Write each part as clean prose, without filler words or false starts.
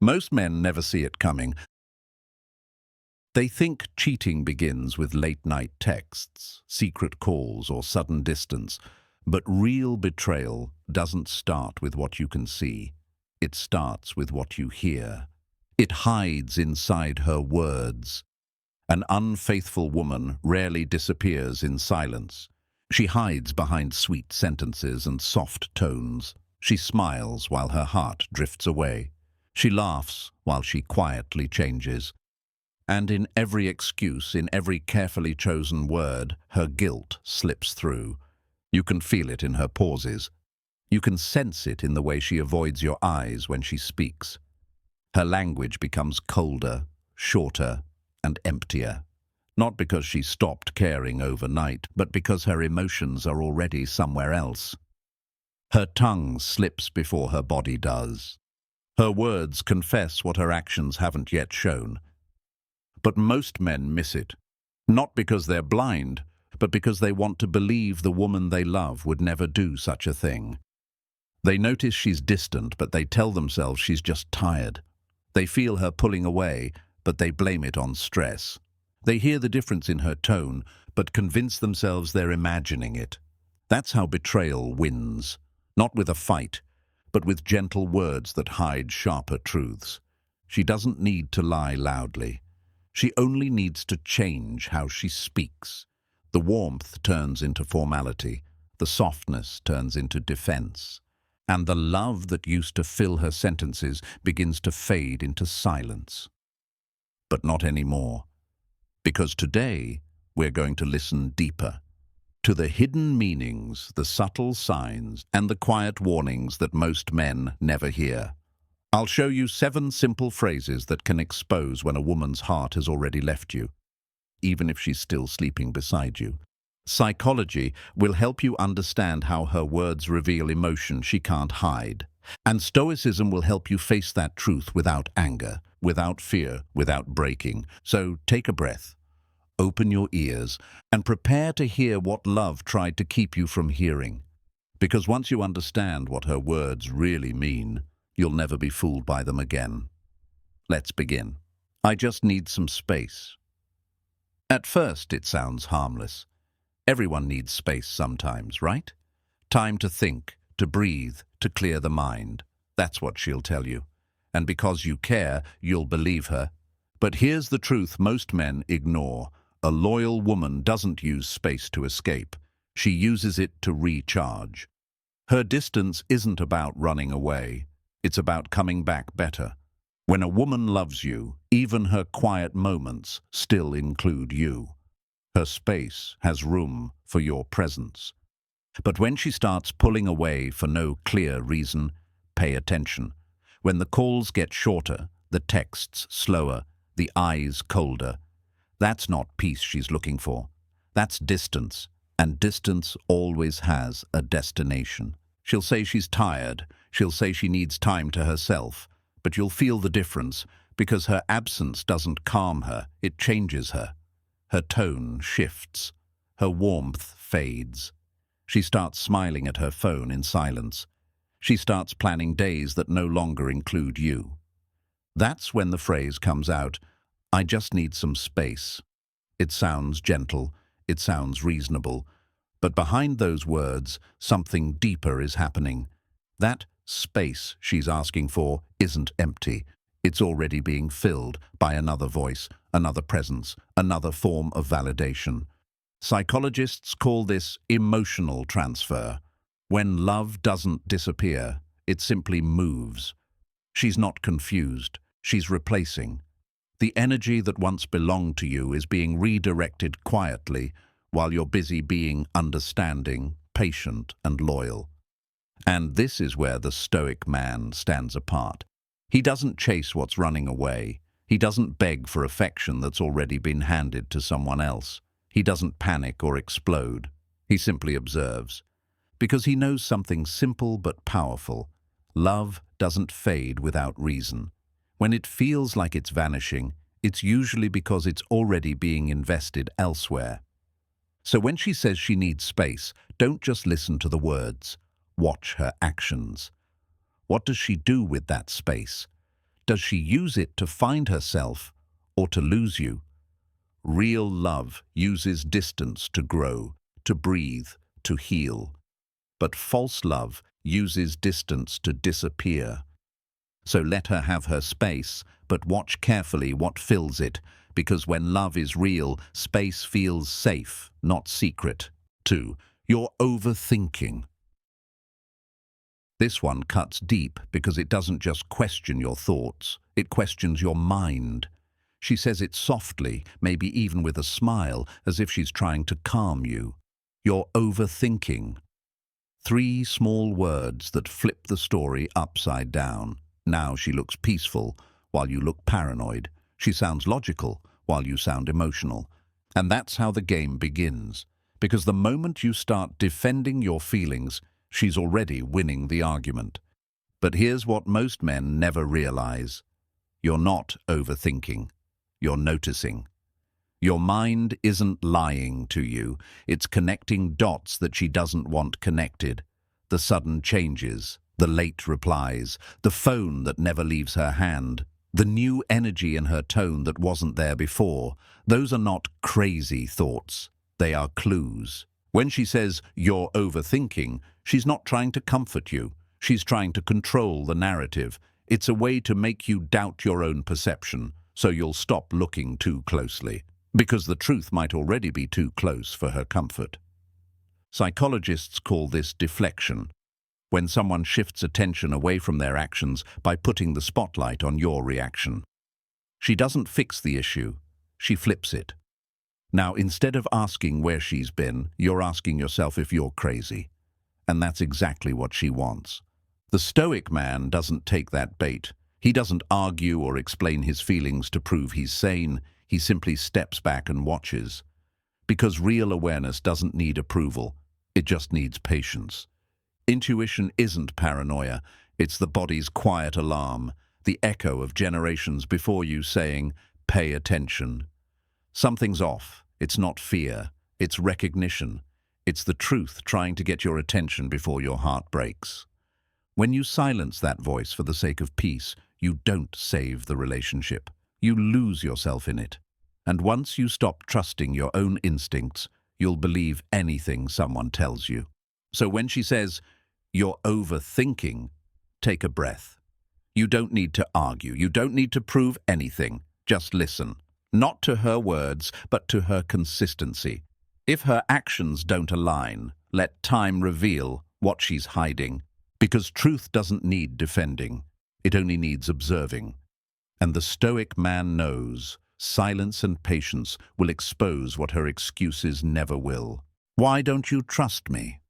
Most men never see it coming. They think cheating begins with late-night texts, secret calls, or sudden distance. But real betrayal doesn't start with what you can see. It starts with what you hear. It hides inside her words. An unfaithful woman rarely disappears in silence. She hides behind sweet sentences and soft tones. She smiles while her heart drifts away. She laughs while she quietly changes. And in every excuse, in every carefully chosen word, her guilt slips through. You can feel it in her pauses. You can sense it in the way she avoids your eyes when she speaks. Her language becomes colder, shorter, and emptier. Not because she stopped caring overnight, but because her emotions are already somewhere else. Her tongue slips before her body does. Her words confess what her actions haven't yet shown. But most men miss it, not because they're blind, but because they want to believe the woman they love would never do such a thing. They notice she's distant, but they tell themselves she's just tired. They feel her pulling away, but they blame it on stress. They hear the difference in her tone, but convince themselves they're imagining it. That's how betrayal wins, not with a fight, but with gentle words that hide sharper truths. She doesn't need to lie loudly. She only needs to change how she speaks. The warmth turns into formality, the softness turns into defense, and the love that used to fill her sentences begins to fade into silence. But not anymore, because today we're going to listen deeper, to the hidden meanings, the subtle signs, and the quiet warnings that most men never hear. I'll show you 7 simple phrases that can expose when a woman's heart has already left you, even if she's still sleeping beside you. Psychology will help you understand how her words reveal emotion she can't hide. And Stoicism will help you face that truth without anger, without fear, without breaking. So take a breath, open your ears, and prepare to hear what love tried to keep you from hearing. Because once you understand what her words really mean, you'll never be fooled by them again. Let's begin. I just need some space. At first, it sounds harmless. Everyone needs space sometimes, right? Time to think, to breathe, to clear the mind. That's what she'll tell you. And because you care, you'll believe her. But here's the truth most men ignore. A loyal woman doesn't use space to escape. She uses it to recharge. Her distance isn't about running away. It's about coming back better. When a woman loves you, even her quiet moments still include you. Her space has room for your presence. But when she starts pulling away for no clear reason, pay attention. When the calls get shorter, the texts slower, the eyes colder, that's not peace she's looking for. That's distance, and distance always has a destination. She'll say she's tired, she'll say she needs time to herself, but you'll feel the difference because her absence doesn't calm her, it changes her. Her tone shifts, her warmth fades. She starts smiling at her phone in silence. She starts planning days that no longer include you. That's when the phrase comes out, I just need some space. It sounds gentle, it sounds reasonable, but behind those words, something deeper is happening. That space she's asking for isn't empty. It's already being filled by another voice, another presence, another form of validation. Psychologists call this emotional transfer. When love doesn't disappear, it simply moves. She's not confused, she's replacing. The energy that once belonged to you is being redirected quietly while you're busy being understanding, patient, and loyal. And this is where the Stoic man stands apart. He doesn't chase what's running away. He doesn't beg for affection that's already been handed to someone else. He doesn't panic or explode. He simply observes. Because he knows something simple but powerful. Love doesn't fade without reason. When it feels like it's vanishing, it's usually because it's already being invested elsewhere. So when she says she needs space, don't just listen to the words. Watch her actions. What does she do with that space? Does she use it to find herself or to lose you? Real love uses distance to grow, to breathe, to heal. But false love uses distance to disappear. So let her have her space, but watch carefully what fills it, because when love is real, space feels safe, not secret. 2. You're overthinking. This one cuts deep because it doesn't just question your thoughts, it questions your mind. She says it softly, maybe even with a smile, as if she's trying to calm you. You're overthinking. 3 small words that flip the story upside down. Now she looks peaceful, while you look paranoid. She sounds logical, while you sound emotional. And that's how the game begins. Because the moment you start defending your feelings, she's already winning the argument. But here's what most men never realize. You're not overthinking. You're noticing. Your mind isn't lying to you. It's connecting dots that she doesn't want connected. The sudden changes, the late replies, the phone that never leaves her hand, the new energy in her tone that wasn't there before. Those are not crazy thoughts. They are clues. When she says, "You're overthinking," she's not trying to comfort you. She's trying to control the narrative. It's a way to make you doubt your own perception, so you'll stop looking too closely. Because the truth might already be too close for her comfort. Psychologists call this deflection, when someone shifts attention away from their actions by putting the spotlight on your reaction. She doesn't fix the issue, she flips it. Now, instead of asking where she's been, you're asking yourself if you're crazy. And that's exactly what she wants. The Stoic man doesn't take that bait. He doesn't argue or explain his feelings to prove he's sane. He simply steps back and watches. Because real awareness doesn't need approval, it just needs patience. Intuition isn't paranoia, it's the body's quiet alarm, the echo of generations before you saying, "Pay attention." Something's off. It's not fear, it's recognition. It's the truth trying to get your attention before your heart breaks. When you silence that voice for the sake of peace, you don't save the relationship. You lose yourself in it. And once you stop trusting your own instincts, you'll believe anything someone tells you. So when she says, "You're overthinking," take a breath. You don't need to argue. You don't need to prove anything. Just listen. Not to her words, but to her consistency. If her actions don't align, let time reveal what she's hiding. Because truth doesn't need defending. It only needs observing. And the Stoic man knows silence and patience will expose what her excuses never will. Why don't you trust me?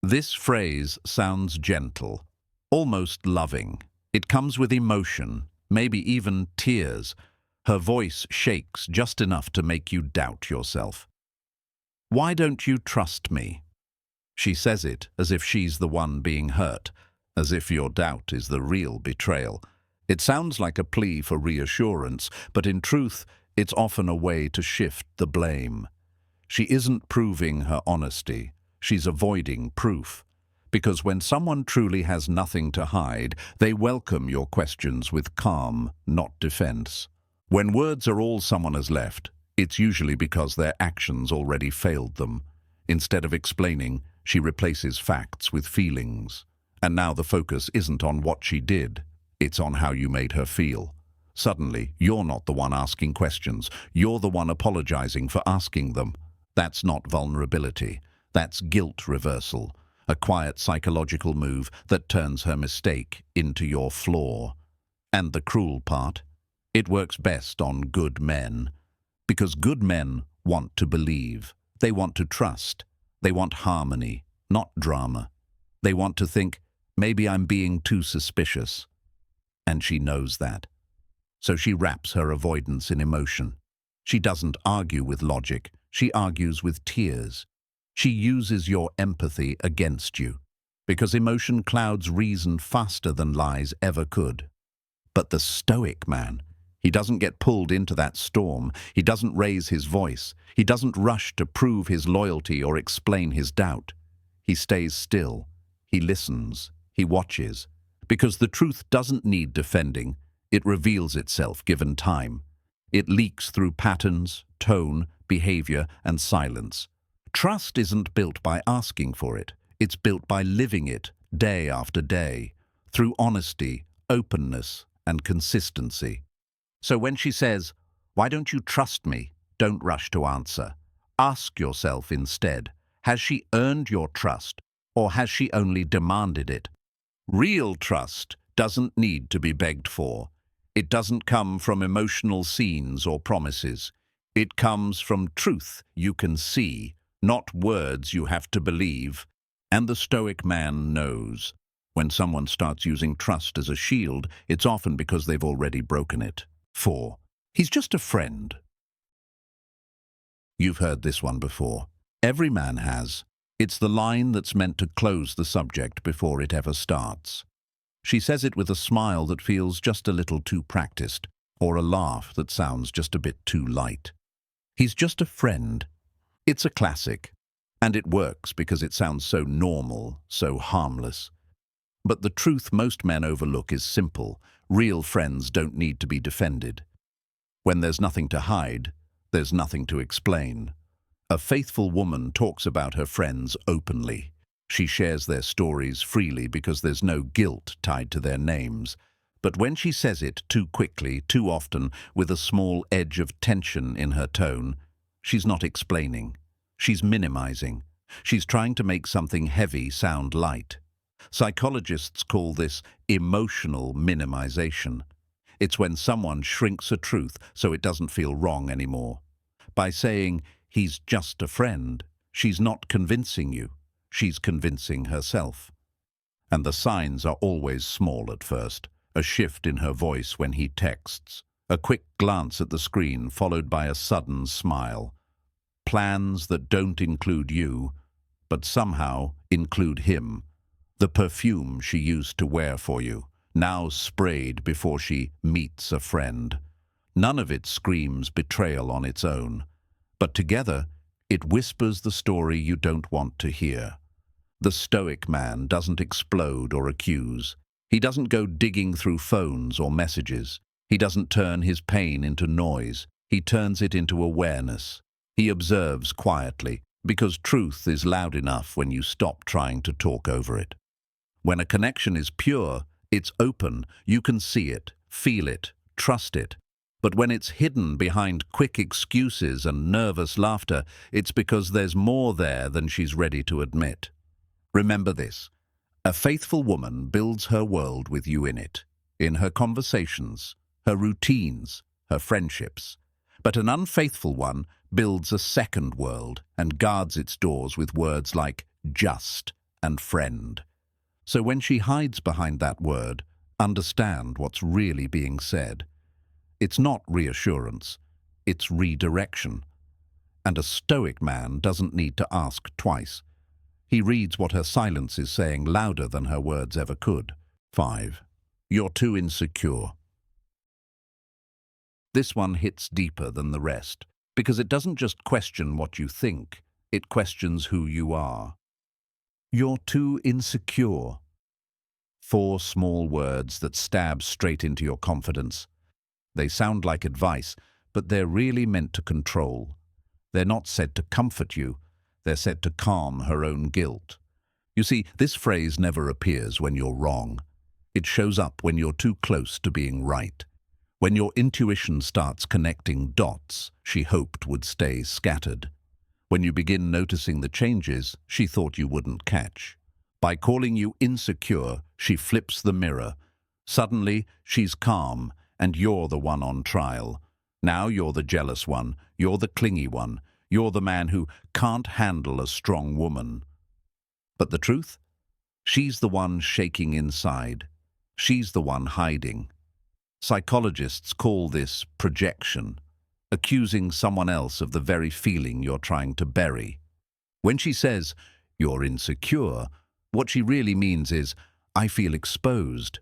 This phrase sounds gentle, almost loving. It comes with emotion, maybe even tears. Her voice shakes just enough to make you doubt yourself. Why don't you trust me? She says it as if she's the one being hurt, as if your doubt is the real betrayal. It sounds like a plea for reassurance, but in truth, it's often a way to shift the blame. She isn't proving her honesty, she's avoiding proof. Because when someone truly has nothing to hide, they welcome your questions with calm, not defense. When words are all someone has left, it's usually because their actions already failed them. Instead of explaining, she replaces facts with feelings. And now the focus isn't on what she did, it's on how you made her feel. Suddenly, you're not the one asking questions, you're the one apologizing for asking them. That's not vulnerability, that's guilt reversal, a quiet psychological move that turns her mistake into your flaw. And the cruel part? It works best on good men. Because good men want to believe, they want to trust, they want harmony, not drama. They want to think, maybe I'm being too suspicious. And she knows that. So she wraps her avoidance in emotion. She doesn't argue with logic, she argues with tears. She uses your empathy against you, because emotion clouds reason faster than lies ever could. But the Stoic man, he doesn't get pulled into that storm, he doesn't raise his voice, he doesn't rush to prove his loyalty or explain his doubt. He stays still, he listens, he watches, because the truth doesn't need defending, It reveals itself given time. It leaks through patterns, tone, behavior, and silence. Trust isn't built by asking for it. It's built by living it day after day, through honesty, openness, and consistency. So when she says, "Why don't you trust me?" don't rush to answer. Ask yourself instead, has she earned your trust, or has she only demanded it? Real trust doesn't need to be begged for. It doesn't come from emotional scenes or promises. It comes from truth you can see, not words you have to believe. And the Stoic man knows. When someone starts using trust as a shield, it's often because they've already broken it. 4. He's just a friend. You've heard this one before. Every man has. It's the line that's meant to close the subject before it ever starts. She says it with a smile that feels just a little too practiced, or a laugh that sounds just a bit too light. He's just a friend. It's a classic, and it works because it sounds so normal, so harmless. But the truth most men overlook is simple. Real friends don't need to be defended. When there's nothing to hide, there's nothing to explain. A faithful woman talks about her friends openly. She shares their stories freely because there's no guilt tied to their names. But when she says it too quickly, too often, with a small edge of tension in her tone, she's not explaining. She's minimizing. She's trying to make something heavy sound light. Psychologists call this emotional minimization. It's when someone shrinks a truth so it doesn't feel wrong anymore. By saying, "He's just a friend," she's not convincing you. She's convincing herself. And the signs are always small at first. A shift in her voice when he texts. A quick glance at the screen followed by a sudden smile. Plans that don't include you, but somehow include him. The perfume she used to wear for you, now sprayed before she meets a friend. None of it screams betrayal on its own, but together it whispers the story you don't want to hear. The Stoic man doesn't explode or accuse. He doesn't go digging through phones or messages. He doesn't turn his pain into noise. He turns it into awareness. He observes quietly, because truth is loud enough when you stop trying to talk over it. When a connection is pure, it's open, you can see it, feel it, trust it. But when it's hidden behind quick excuses and nervous laughter, it's because there's more there than she's ready to admit. Remember this. A faithful woman builds her world with you in it, in her conversations, her routines, her friendships. But an unfaithful one builds a second world and guards its doors with words like just and friend. So when she hides behind that word, understand what's really being said. It's not reassurance, it's redirection. And a Stoic man doesn't need to ask twice. He reads what her silence is saying louder than her words ever could. 5. You're too insecure. This one hits deeper than the rest, because it doesn't just question what you think, it questions who you are. You're too insecure. 4 small words that stab straight into your confidence. They sound like advice, but they're really meant to control. They're not said to comfort you, they're said to calm her own guilt. You see, this phrase never appears when you're wrong. It shows up when you're too close to being right. When your intuition starts connecting dots she hoped would stay scattered. When you begin noticing the changes she thought you wouldn't catch. By calling you insecure, she flips the mirror. Suddenly, she's calm, and you're the one on trial. Now you're the jealous one, you're the clingy one, you're the man who can't handle a strong woman. But the truth? She's the one shaking inside. She's the one hiding. Psychologists call this projection, accusing someone else of the very feeling you're trying to bury. When she says, "You're insecure," what she really means is, "I feel exposed."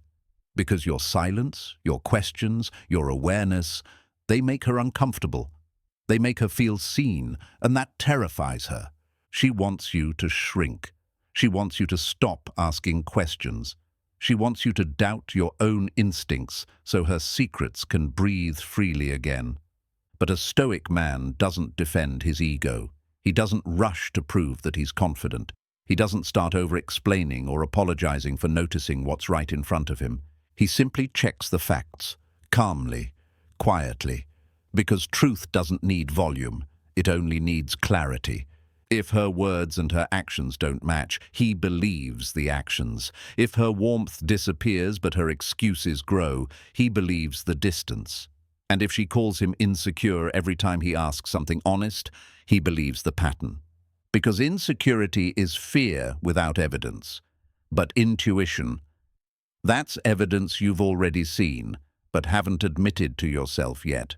Because your silence, your questions, your awareness, they make her uncomfortable. They make her feel seen, and that terrifies her. She wants you to shrink. She wants you to stop asking questions. She wants you to doubt your own instincts so her secrets can breathe freely again. But a Stoic man doesn't defend his ego. He doesn't rush to prove that he's confident. He doesn't start over-explaining or apologizing for noticing what's right in front of him. He simply checks the facts, calmly, quietly, because truth doesn't need volume, it only needs clarity. If her words and her actions don't match, he believes the actions. If her warmth disappears but her excuses grow, he believes the distance. And if she calls him insecure every time he asks something honest, he believes the pattern. Because insecurity is fear without evidence. But intuition, that's evidence you've already seen, but haven't admitted to yourself yet.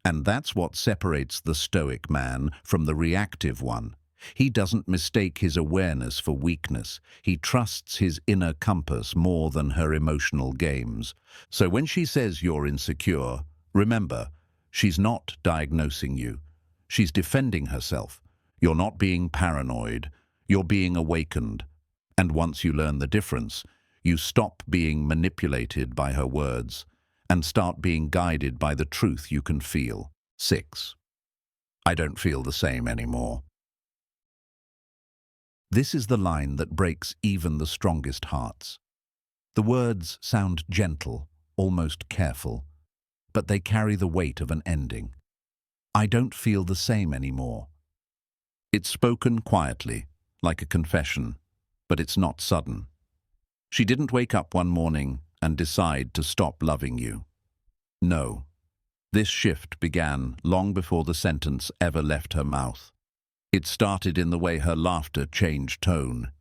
And that's what separates the Stoic man from the reactive one. He doesn't mistake his awareness for weakness. He trusts his inner compass more than her emotional games. So when she says you're insecure, remember, she's not diagnosing you. She's defending herself. You're not being paranoid. You're being awakened. And once you learn the difference, you stop being manipulated by her words and start being guided by the truth you can feel. 6. I don't feel the same anymore. This is the line that breaks even the strongest hearts. The words sound gentle, almost careful, but they carry the weight of an ending. I don't feel the same anymore. It's spoken quietly, like a confession, but it's not sudden. She didn't wake up one morning and decide to stop loving you. No, this shift began long before the sentence ever left her mouth. It started in the way her laughter changed tone,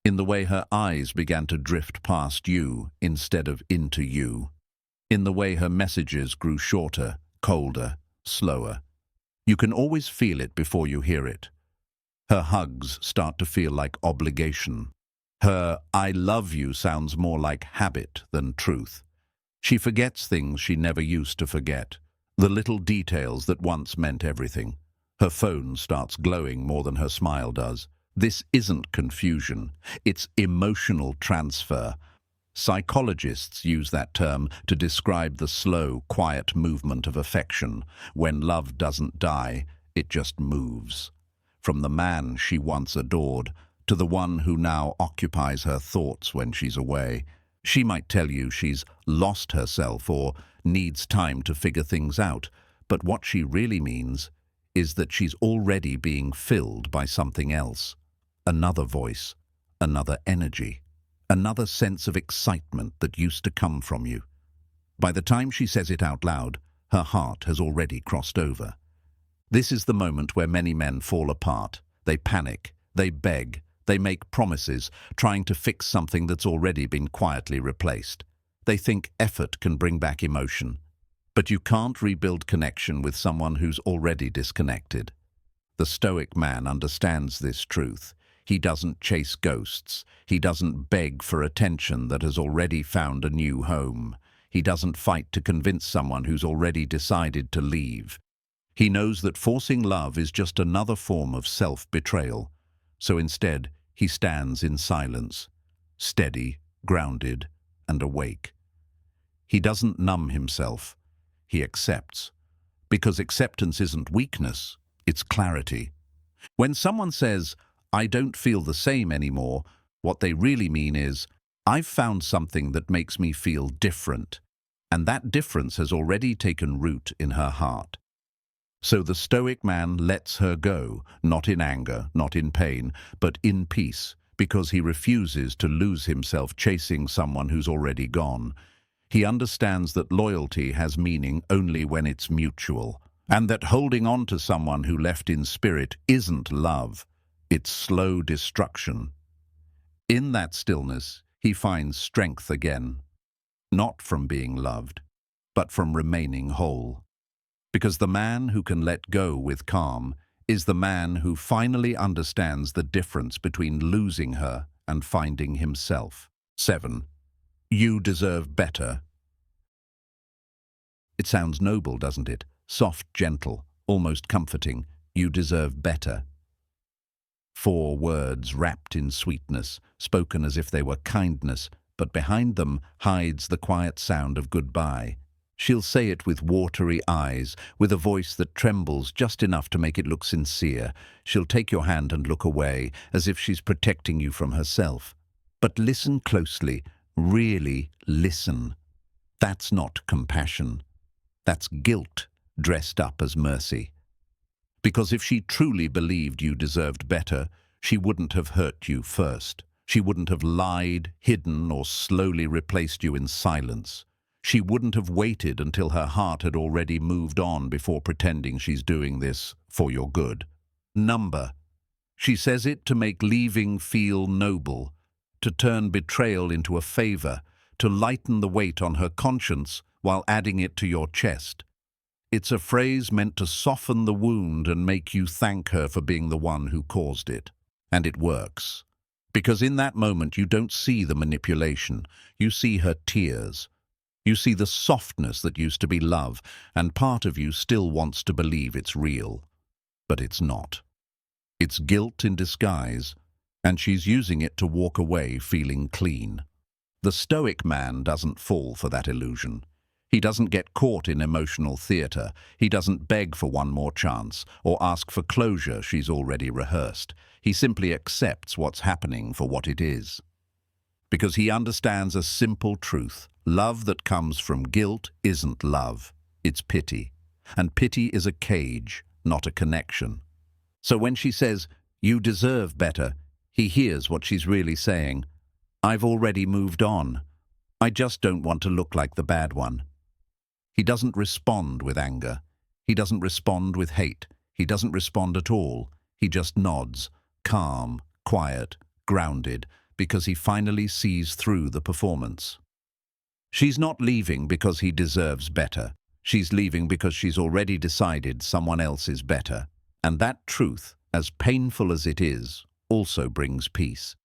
in the way her eyes began to drift past you instead of into you, in the way her messages grew shorter, colder, slower. You can always feel it before you hear it. Her hugs start to feel like obligation. Her "I love you" sounds more like habit than truth. She forgets things she never used to forget, the little details that once meant everything. Her phone starts glowing more than her smile does. This isn't confusion, it's emotional transfer. Psychologists use that term to describe the slow, quiet movement of affection. When love doesn't die, it just moves. From the man she once adored to the one who now occupies her thoughts when she's away. She might tell you she's lost herself or needs time to figure things out, but what she really means is that she's already being filled by something else. Another voice, another energy, another sense of excitement that used to come from you. By the time she says it out loud, her heart has already crossed over. This is the moment where many men fall apart. They panic, they beg, they make promises, trying to fix something that's already been quietly replaced. They think effort can bring back emotion. But you can't rebuild connection with someone who's already disconnected. The Stoic man understands this truth. He doesn't chase ghosts. He doesn't beg for attention that has already found a new home. He doesn't fight to convince someone who's already decided to leave. He knows that forcing love is just another form of self-betrayal. So instead, he stands in silence, steady, grounded, and awake. He doesn't numb himself. He accepts. Because acceptance isn't weakness, it's clarity. When someone says, "I don't feel the same anymore," what they really mean is, "I've found something that makes me feel different." And that difference has already taken root in her heart. So the Stoic man lets her go, not in anger, not in pain, but in peace, because he refuses to lose himself chasing someone who's already gone. He understands that loyalty has meaning only when it's mutual, and that holding on to someone who left in spirit isn't love, it's slow destruction. In that stillness, he finds strength again, not from being loved, but from remaining whole. Because the man who can let go with calm is the man who finally understands the difference between losing her and finding himself. 7. You deserve better. It sounds noble, doesn't it? Soft, gentle, almost comforting. You deserve better. 4 words wrapped in sweetness, spoken as if they were kindness, but behind them hides the quiet sound of goodbye. She'll say it with watery eyes, with a voice that trembles just enough to make it look sincere. She'll take your hand and look away, as if she's protecting you from herself. But listen closely, really listen. That's not compassion. That's guilt dressed up as mercy. Because if she truly believed you deserved better, she wouldn't have hurt you first. She wouldn't have lied, hidden, or slowly replaced you in silence. She wouldn't have waited until her heart had already moved on before pretending she's doing this for your good. Number. She says it to make leaving feel noble, to turn betrayal into a favor, to lighten the weight on her conscience while adding it to your chest. It's a phrase meant to soften the wound and make you thank her for being the one who caused it. And it works. Because in that moment you don't see the manipulation, you see her tears. You see the softness that used to be love, and part of you still wants to believe it's real. But it's not. It's guilt in disguise, and she's using it to walk away feeling clean. The Stoic man doesn't fall for that illusion. He doesn't get caught in emotional theatre. He doesn't beg for one more chance or ask for closure she's already rehearsed. He simply accepts what's happening for what it is. Because he understands a simple truth. Love that comes from guilt isn't love, it's pity. And pity is a cage, not a connection. So when she says, "You deserve better," he hears what she's really saying. "I've already moved on. I just don't want to look like the bad one." He doesn't respond with anger. He doesn't respond with hate. He doesn't respond at all. He just nods, calm, quiet, grounded, because he finally sees through the performance. She's not leaving because he deserves better. She's leaving because she's already decided someone else is better. And that truth, as painful as it is, also brings peace.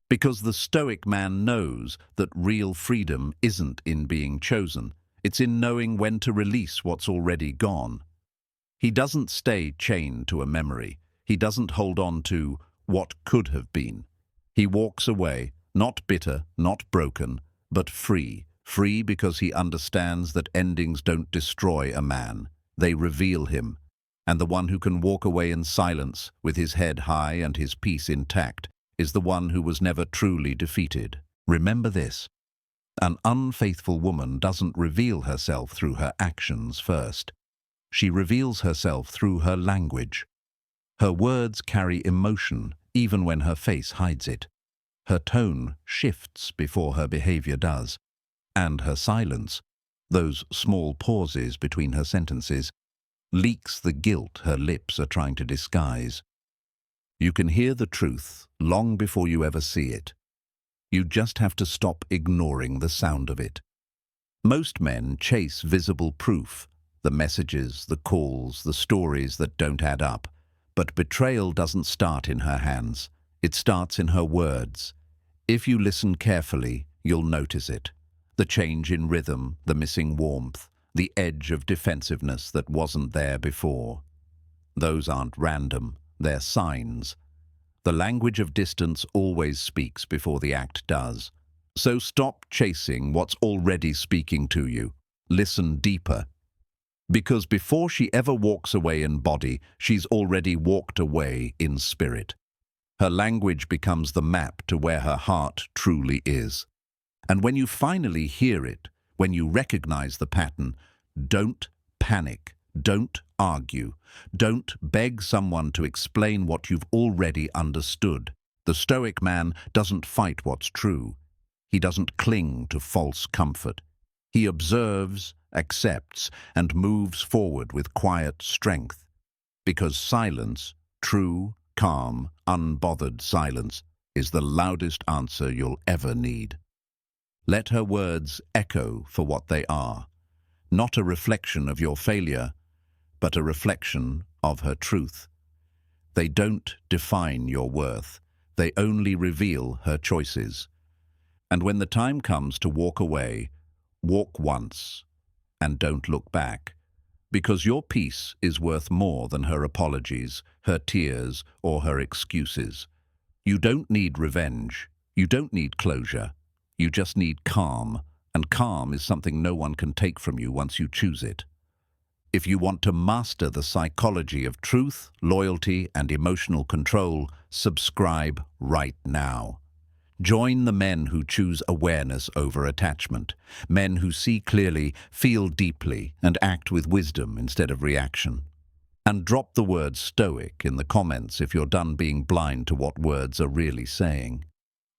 Because the Stoic man knows that real freedom isn't in being chosen. It's in knowing when to release what's already gone. He doesn't stay chained to a memory. He doesn't hold on to what could have been. He walks away, not bitter, not broken, but free. Free because he understands that endings don't destroy a man. They reveal him. And the one who can walk away in silence, with his head high and his peace intact, is the one who was never truly defeated. Remember this. An unfaithful woman doesn't reveal herself through her actions first. She reveals herself through her language. Her words carry emotion, even when her face hides it. Her tone shifts before her behavior does. And her silence, those small pauses between her sentences, leaks the guilt her lips are trying to disguise. You can hear the truth long before you ever see it. You just have to stop ignoring the sound of it. Most men chase visible proof, the messages, the calls, the stories that don't add up. But betrayal doesn't start in her hands. It starts in her words. If you listen carefully, you'll notice it. The change in rhythm, the missing warmth, the edge of defensiveness that wasn't there before. Those aren't random, they're signs. The language of distance always speaks before the act does. So stop chasing what's already speaking to you. Listen deeper. Because before she ever walks away in body, she's already walked away in spirit. Her language becomes the map to where her heart truly is. And when you finally hear it, when you recognize the pattern, don't panic, don't argue, don't beg someone to explain what you've already understood. The Stoic man doesn't fight what's true. He doesn't cling to false comfort. He observes, accepts, and moves forward with quiet strength. Because silence, true, calm, unbothered silence, is the loudest answer you'll ever need. Let her words echo for what they are, not a reflection of your failure, but a reflection of her truth. They don't define your worth. They only reveal her choices. And when the time comes to walk away, walk once and don't look back, because your peace is worth more than her apologies, her tears, or her excuses. You don't need revenge. You don't need closure. You just need calm, and calm is something no one can take from you once you choose it. If you want to master the psychology of truth, loyalty, and emotional control, subscribe right now. Join the men who choose awareness over attachment, men who see clearly, feel deeply, and act with wisdom instead of reaction. And drop the word Stoic in the comments if you're done being blind to what words are really saying.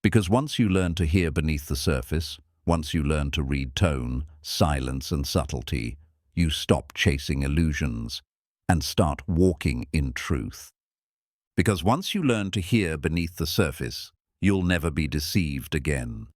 Because once you learn to hear beneath the surface, once you learn to read tone, silence, and subtlety, you stop chasing illusions and start walking in truth. Because once you learn to hear beneath the surface, you'll never be deceived again.